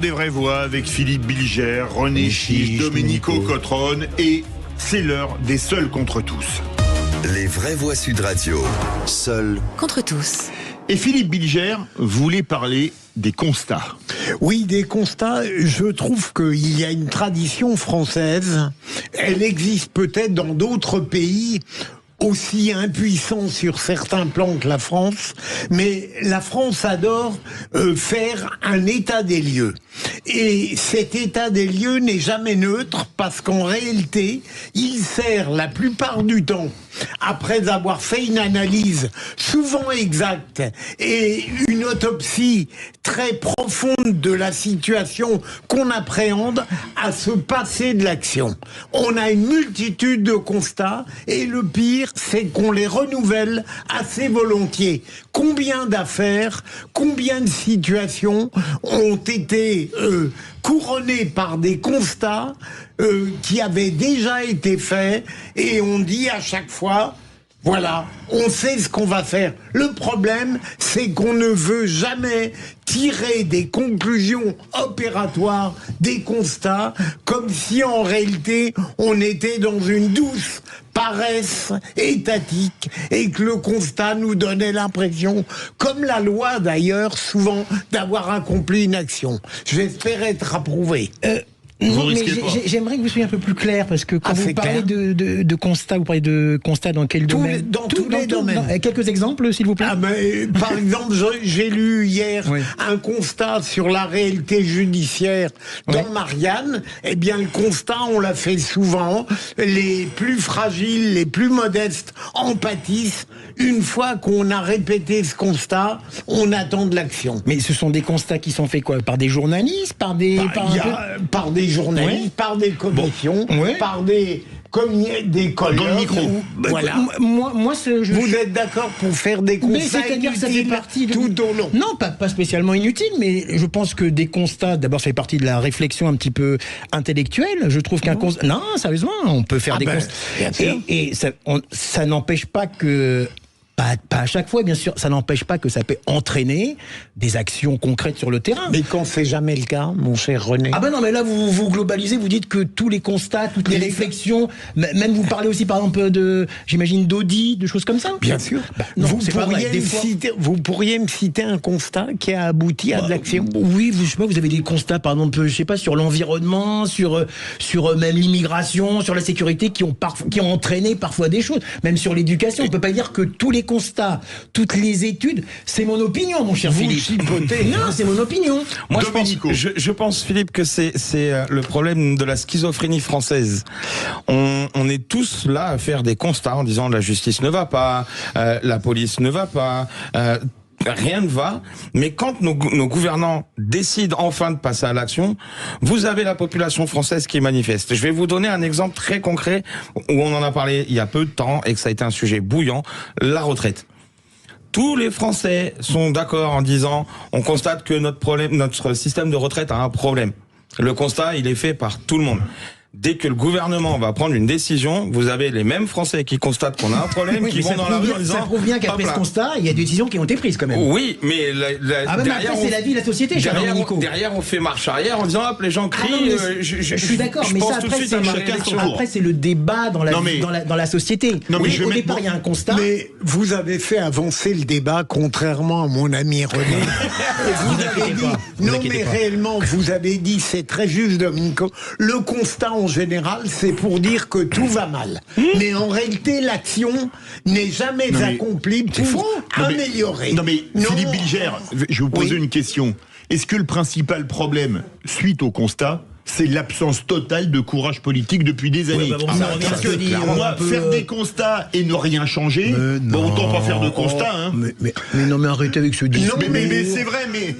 Des vraies voix avec Philippe Bilger, René Chiche, Domenico Cotrone et c'est l'heure des seuls contre tous. Les vraies voix Sud Radio, seuls contre tous. Et Philippe Bilger voulait parler des constats. Oui, des constats. Je trouve qu'il y a une tradition française. Elle existe peut-être dans d'autres pays aussi impuissants sur certains plans que la France, mais la France adore faire un état des lieux. Et cet état des lieux n'est jamais neutre parce qu'en réalité, il sert la plupart du temps, après avoir fait une analyse souvent exacte et une autopsie très profonde de la situation qu'on appréhende, à se passer de l'action. On a une multitude de constats et le pire, c'est qu'on les renouvelle assez volontiers. Combien d'affaires, combien de situations ont été couronnées par des constats qui avaient déjà été faits et on dit à chaque fois, voilà, on sait ce qu'on va faire. Le problème, c'est qu'on ne veut jamais tirer des conclusions opératoires, des constats, comme si en réalité on était dans une douce paresse étatique et que le constat nous donnait l'impression, comme la loi d'ailleurs, souvent, d'avoir accompli une action. J'espère être approuvé. Non, mais j'aimerais que vous soyez un peu plus clair, parce que quand vous parlez de constats, vous parlez de constats dans quel domaine? Dans tous les domaines. Quelques exemples, s'il vous plaît. Par exemple, j'ai lu hier un constat sur la réalité judiciaire dans Marianne. Eh bien, le constat, on l'a fait souvent. Les plus fragiles, les plus modestes en pâtissent. Une fois qu'on a répété ce constat, on attend de l'action. Mais ce sont des constats qui sont faits quoi? Par des journalistes? Par des journalistes, par des commissions, par des colloques. Voilà. Moi, vous êtes d'accord pour faire des constats inutiles, ça fait partie tout au long? Non, pas spécialement inutile, mais je pense que des constats, d'abord, ça fait partie de la réflexion un petit peu intellectuelle. Je trouve qu'un constat... Non, sérieusement, on peut faire des constats. Et ça n'empêche pas que... Pas à chaque fois, bien sûr, ça n'empêche pas que ça peut entraîner des actions concrètes sur le terrain. Mais quand c'est jamais le cas, mon cher René. Ah ben non, mais là, vous globalisez, vous dites que tous les constats, toutes les réflexions, même vous parlez aussi, par exemple, j'imagine, d'audit, de choses comme ça. Bien sûr. Non, vous pourriez me citer un constat qui a abouti à de l'action? Oui, je sais pas, vous avez des constats, par exemple, je sais pas, sur l'environnement, sur même l'immigration, sur la sécurité, qui ont entraîné parfois des choses. Même sur l'éducation, on peut pas dire que tous les constats, toutes les études, c'est mon opinion, mon cher Philippe. Non, c'est mon opinion. Moi, je pense, Philippe, que c'est le problème de la schizophrénie française. On est tous là à faire des constats en disant la justice ne va pas, la police ne va pas. Rien ne va, mais quand nos gouvernants décident enfin de passer à l'action, vous avez la population française qui manifeste. Je vais vous donner un exemple très concret où on en a parlé il y a peu de temps et que ça a été un sujet bouillant, la retraite. Tous les Français sont d'accord en disant on constate que notre système de retraite a un problème. Le constat, il est fait par tout le monde. Dès que le gouvernement va prendre une décision, vous avez les mêmes Français qui constatent qu'on a un problème, qui vont dans la rue en disant... Ça prouve bien qu'après ce constat, il y a des décisions qui ont été prises quand même. Oui, mais derrière, c'est la vie, la société, derrière, on fait marche arrière en disant, hop, les gens crient... je suis d'accord, mais ça, après, c'est le débat dans la société. Au départ, il y a un constat. Mais vous avez fait avancer le débat, contrairement à mon ami René. Réellement, vous avez dit, c'est très juste, Domenico, le constat en général, c'est pour dire que tout va mal. Mais en réalité, l'action n'est jamais accomplie pour améliorer. Philippe Bilger, je vais vous poser une question. Est-ce que le principal problème, suite au constat, c'est l'absence totale de courage politique depuis des années? Parce que faire des constats et ne rien changer, autant pas faire de constats. Hein. Mais non, mais arrêtez avec ce discours. Non, mais c'est vrai, mais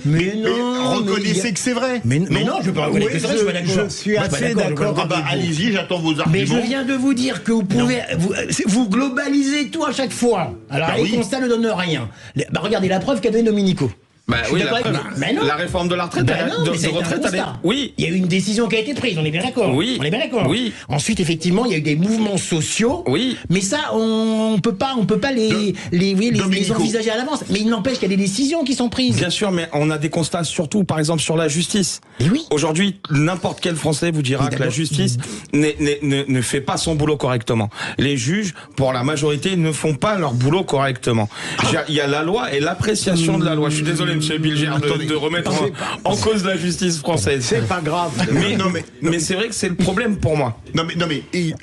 reconnaissez que c'est vrai. Mais non, je peux pas reconnaître que c'est vrai, je suis assez d'accord. Allez-y, j'attends vos arguments. Mais je viens de vous dire que vous pouvez... Vous globalisez tout à chaque fois. Alors, les constats ne donnent rien. Regardez la preuve qu'a donné Domenico. Oui, la réforme de la retraite, oui. Il y a eu une décision qui a été prise, on est bien d'accord. Oui. On est bien d'accord. Oui. Ensuite, effectivement, il y a eu des mouvements sociaux. Oui. Mais ça, on peut pas les envisager à l'avance. Mais il n'empêche qu'il y a des décisions qui sont prises. Bien sûr, mais on a des constats surtout, par exemple, sur la justice. Et oui. Aujourd'hui, n'importe quel Français vous dira que la justice ne fait pas son boulot correctement. Les juges, pour la majorité, ne font pas leur boulot correctement. Il y a la loi et l'appréciation de la loi. Je suis désolé, monsieur Bilger, de remettre en cause la justice française. C'est pas grave. Mais c'est vrai que c'est le problème pour moi.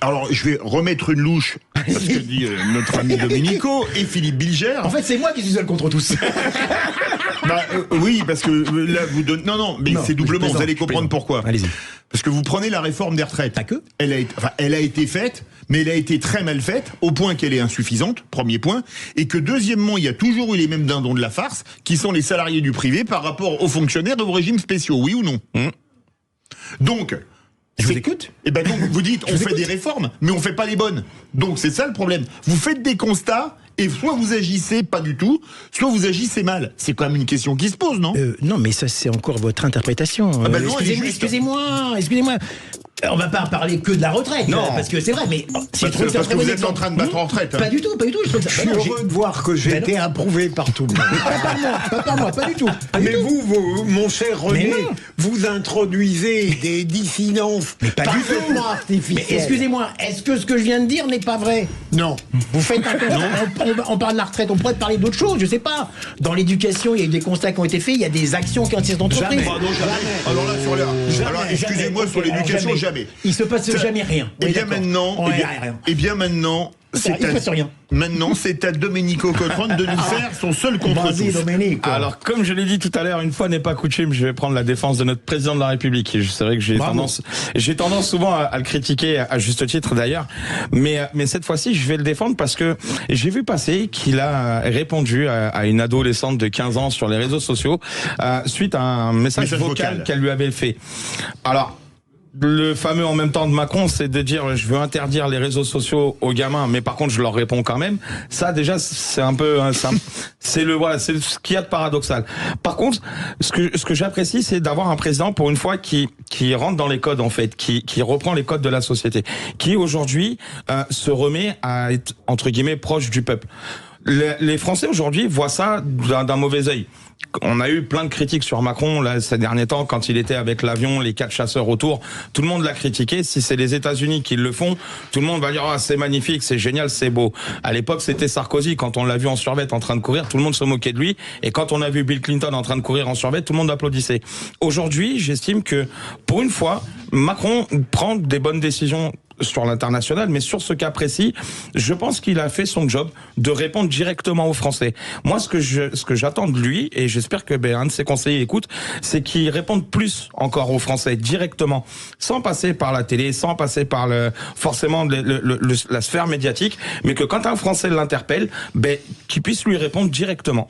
Alors, je vais remettre une louche à ce que dit notre ami Domenico et Philippe Bilger. En fait, c'est moi qui suis seul contre tous. Oui, parce que là, vous donnez... Non, mais c'est doublement, vous allez comprendre pourquoi. Allez-y. Parce que vous prenez la réforme des retraites. Pas que. Elle a été faite, mais elle a été très mal faite, au point qu'elle est insuffisante, premier point, et que deuxièmement, il y a toujours eu les mêmes dindons de la farce, qui sont les salariés du privé par rapport aux fonctionnaires de vos régimes spéciaux, oui ou non? Donc... Je vous écoute. Et donc vous dites, on fait des réformes, mais on fait pas les bonnes. Donc c'est ça le problème. Vous faites des constats, et soit vous agissez pas du tout, soit vous agissez mal. C'est quand même une question qui se pose, non? Non, mais ça, c'est encore votre interprétation. Excusez-moi. On va pas parler que de la retraite, non, parce que c'est vrai, mais parce que vous êtes en train de battre en retraite. Pas du tout. Je suis heureux de voir que j'ai été approuvé par tout le monde. Pas par moi, pas du tout. Mais vous, mon cher René, vous introduisez des dissidences parfaitement artificielles. Mais excusez-moi, est-ce que ce que je viens de dire n'est pas vrai? Non. Vous faites un constat. On parle de la retraite, on pourrait parler d'autres choses, je sais pas. Dans l'éducation, il y a eu des constats qui ont été faits, il y a des actions qui ont été entreprises. Alors là, excusez-moi, sur l'éducation, jamais. Il se passe jamais rien. Et bien maintenant, c'est à Domenico Coltrane de nous faire son seul contre tous. Alors, comme je l'ai dit tout à l'heure, une fois n'est pas coutume, je vais prendre la défense de notre président de la République. Et c'est vrai que j'ai tendance souvent à le critiquer, à juste titre d'ailleurs. Mais cette fois-ci, je vais le défendre parce que j'ai vu passer qu'il a répondu à une adolescente de 15 ans sur les réseaux sociaux suite à un message vocal qu'elle lui avait fait. Alors, le fameux en même temps de Macron, c'est de dire je veux interdire les réseaux sociaux aux gamins, mais par contre je leur réponds quand même. Ça déjà c'est un peu, c'est ce qu'il y a de paradoxal. Par contre, ce que j'apprécie, c'est d'avoir un président pour une fois qui rentre dans les codes en fait, qui reprend les codes de la société, qui aujourd'hui se remet à être entre guillemets proche du peuple. Les Français aujourd'hui voient ça d'un mauvais œil. On a eu plein de critiques sur Macron là ces derniers temps quand il était avec l'avion, les 4 chasseurs autour. Tout le monde l'a critiqué. Si c'est les États-Unis qui le font, tout le monde va dire c'est magnifique, c'est génial, c'est beau. À l'époque, c'était Sarkozy. Quand on l'a vu en survêt en train de courir, tout le monde se moquait de lui. Et quand on a vu Bill Clinton en train de courir en survêt, tout le monde applaudissait. Aujourd'hui, j'estime que pour une fois, Macron prend des bonnes décisions sur l'international, mais sur ce cas précis, je pense qu'il a fait son job de répondre directement aux Français. Moi, ce que j'attends de lui, et j'espère que un de ses conseillers écoute, c'est qu'il réponde plus encore aux Français directement, sans passer par la télé, sans passer par forcément la sphère médiatique, mais que quand un Français l'interpelle, qu'il puisse lui répondre directement.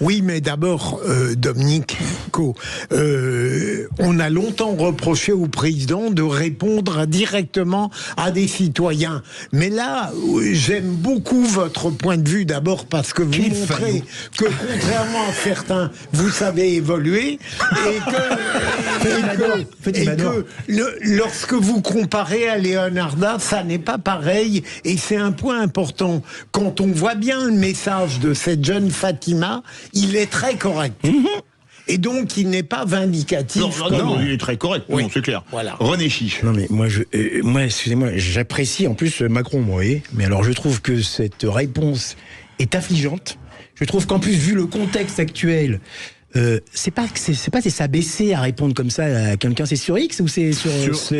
Oui, mais d'abord, Domenico, on a longtemps reproché au président de répondre directement à des citoyens. Mais là, j'aime beaucoup votre point de vue, d'abord parce que vous montrez que, contrairement à certains, vous savez évoluer, et que lorsque vous comparez à Leonarda, ça n'est pas pareil, et c'est un point important. Quand on voit bien le message de cette jeune Fatima, il est très correct. Et donc, il n'est pas vindicatif. Non, il est très correct. Oui. Non, c'est clair. Voilà. René Chiche. Non, mais moi, excusez-moi, j'apprécie en plus Macron, moi, oui. Mais alors, je trouve que cette réponse est affligeante. Je trouve qu'en plus, vu le contexte actuel, c'est pas s'abaisser à répondre comme ça à quelqu'un. C'est sur X ou c'est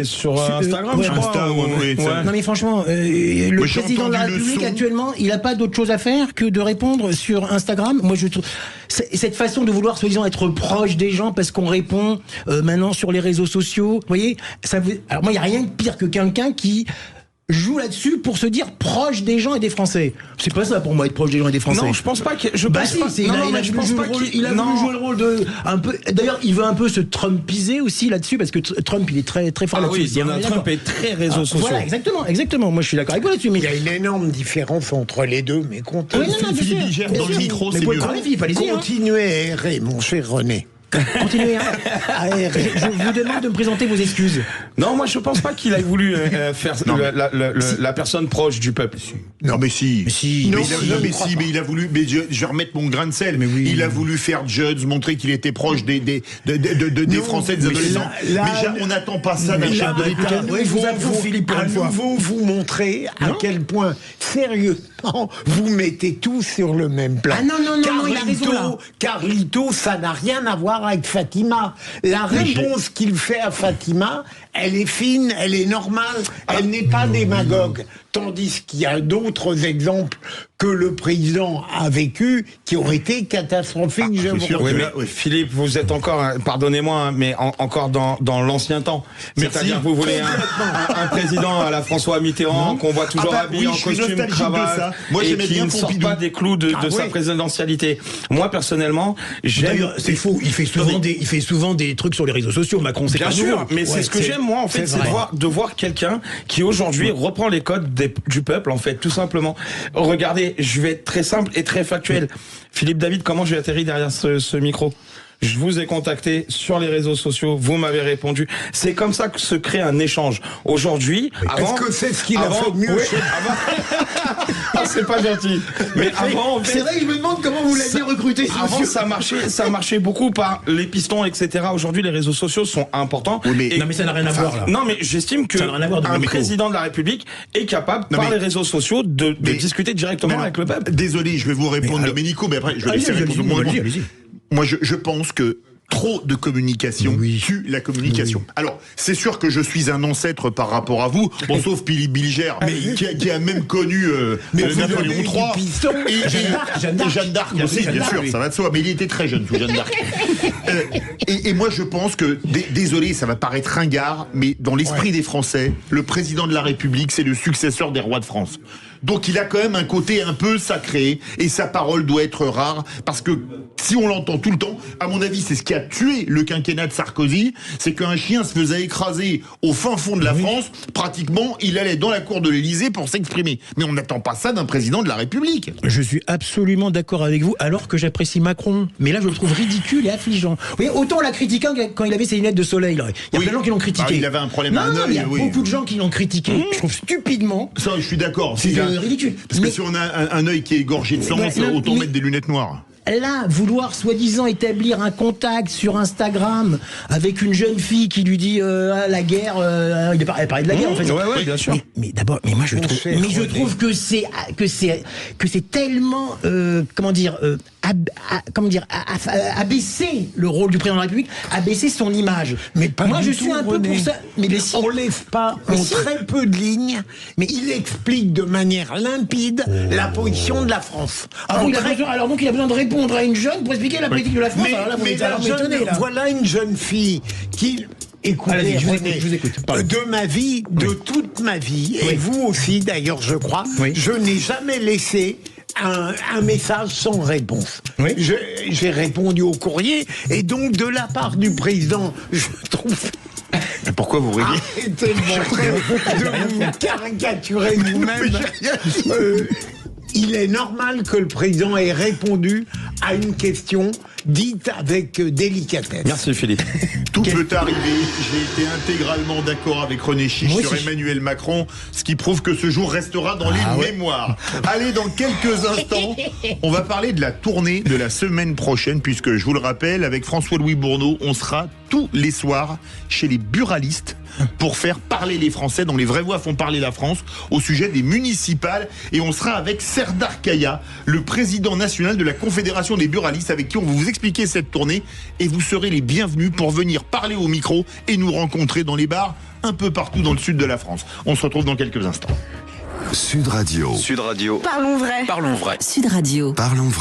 sur Instagram, je crois. Non mais franchement, le président de la République actuellement, il a pas d'autre chose à faire que de répondre sur Instagram. Moi je trouve cette façon de vouloir soi-disant être proche des gens parce qu'on répond maintenant sur les réseaux sociaux. Vous voyez, alors moi il y a rien de pire que quelqu'un qui joue là-dessus pour se dire proche des gens et des Français. C'est pas ça pour moi être proche des gens et des Français. Non, je pense pas que il a voulu jouer le rôle de un peu. D'ailleurs, il veut un peu se Trumpiser aussi là-dessus parce que Trump il est très très fort là-dessus. Oui, Donald Trump est très réseaux sociaux. Voilà, exactement. Moi, je suis d'accord avec vous là-dessus. Mais il y a une énorme différence entre les deux. Mais Philippe Bilger dans le micro, c'est mieux. Continuez à errer, mon cher René. Continuez à errer. Je vous demande de me présenter vos excuses. Non, moi je pense pas qu'il ait voulu faire la personne proche du peuple. Non mais si. Mais il a voulu. Mais je vais remettre mon grain de sel. Mais oui. Il a voulu faire judge, montrer qu'il était proche des Français, des adolescents. Mais on n'attend pas ça d'un chef de l'État. À nouveau, vous montrer à quel point sérieusement vous mettez tous sur le même plan. Ah non, il a raison là. Carlito, ça n'a rien à voir avec Fatima. La réponse qu'il fait à Fatima, elle est fine, elle est normale, elle n'est pas démagogue. Tandis qu'il y a d'autres exemples que le président a vécu qui auraient été catastrophiques. Philippe, vous êtes encore, pardonnez-moi, mais encore dans l'ancien temps. C'est-à-dire que vous voulez un président à la François Mitterrand qu'on voit toujours habillé en costume, cravate, et qui ne sort pas des clous de sa présidentialité. Moi, personnellement, d'ailleurs, c'est faux. Il fait souvent des trucs sur les réseaux sociaux. Macron, c'est bien sûr, mais c'est ce que j'aime moi en fait, c'est de voir quelqu'un qui aujourd'hui reprend les codes du peuple en fait, tout simplement. Regardez, je vais être très simple et très factuel. Philippe David, comment j'ai atterri derrière ce micro ? Je vous ai contacté sur les réseaux sociaux, vous m'avez répondu. C'est comme ça que se crée un échange. Aujourd'hui, est-ce que c'est ce qu'il a fait de mieux c'est pas gentil. Mais avant, c'est vrai que je me demande comment vous l'aviez recruté. Avant, ça marchait beaucoup par les pistons, etc. Aujourd'hui, les réseaux sociaux sont importants. Oui, non, mais ça n'a rien à voir là. Non, mais j'estime que un président de la République est capable, par les réseaux sociaux, de discuter directement avec le peuple. Désolé, je vais vous répondre, Domenico, mais après, je vais laisser répondre. Moi, je pense que trop de communication tue la communication. Alors, c'est sûr que je suis un ancêtre par rapport à vous, sauf Philippe Bilger, qui a même connu Napoléon III et Jeanne d'Arc aussi, bien sûr, ça va de soi, mais il était très jeune sous Jeanne d'Arc. Et moi, je pense que, désolé, ça va paraître ringard, mais dans l'esprit des Français, le président de la République, c'est le successeur des rois de France. Donc il a quand même un côté un peu sacré et sa parole doit être rare parce que si on l'entend tout le temps, à mon avis c'est ce qui a tué le quinquennat de Sarkozy, c'est qu'un chien se faisait écraser au fin fond de la France, pratiquement il allait dans la cour de l'Élysée pour s'exprimer. Mais on n'attend pas ça d'un président de la République. Je suis absolument d'accord avec vous alors que j'apprécie Macron. Mais là je le trouve ridicule et affligeant. Vous voyez, autant on l'a critiqué quand il avait ses lunettes de soleil. Là. Il y a plein de gens qui l'ont critiqué. Il avait un problème à un œil. Il y a beaucoup de gens qui l'ont critiqué. Je trouve stupidement. Ça je suis d'accord. Ridicule. Parce que si on a un œil qui est gorgé de sang, autant mettre des lunettes noires. Là, vouloir soi-disant établir un contact sur Instagram avec une jeune fille qui lui dit la guerre, elle parlait de la guerre en fait. Ouais, bien sûr. Mais d'abord, moi je trouve que c'est tellement abaisser le rôle du président de la République, abaisser son image. Mais pas moi je tout, suis un peu pour ça. Mais on lève pas très peu de lignes, mais il explique de manière limpide la position de la France. Alors donc il a besoin de répondre à une jeune pour expliquer la politique de la France. Voilà une jeune fille qui... Écoutez, je vous écoute. De ma vie, de toute ma vie, et vous aussi d'ailleurs je crois, je n'ai jamais laissé un message sans réponse. J'ai répondu au courrier, et donc de la part du président, je trouve... Mais pourquoi vous riez? Arrêtez de vous caricaturer vous-même. Il est normal que le président ait répondu à une question dite avec délicatesse. Merci Philippe. Tout peut arriver. J'ai été intégralement d'accord avec René Chiche sur Emmanuel Macron, ce qui prouve que ce jour restera dans les mémoires. Allez, dans quelques instants, on va parler de la tournée de la semaine prochaine, puisque je vous le rappelle, avec François-Louis Bourneau, on sera tous les soirs chez les buralistes pour faire parler les Français, dont les vraies voix font parler la France, au sujet des municipales. Et on sera avec Serdar Kaya, le président national de la Confédération des buralistes, avec qui on va vous expliquer cette tournée. Et vous serez les bienvenus pour venir parler au micro et nous rencontrer dans les bars un peu partout dans le sud de la France. On se retrouve dans quelques instants. Sud Radio. Parlons vrai. Sud Radio. Parlons vrai.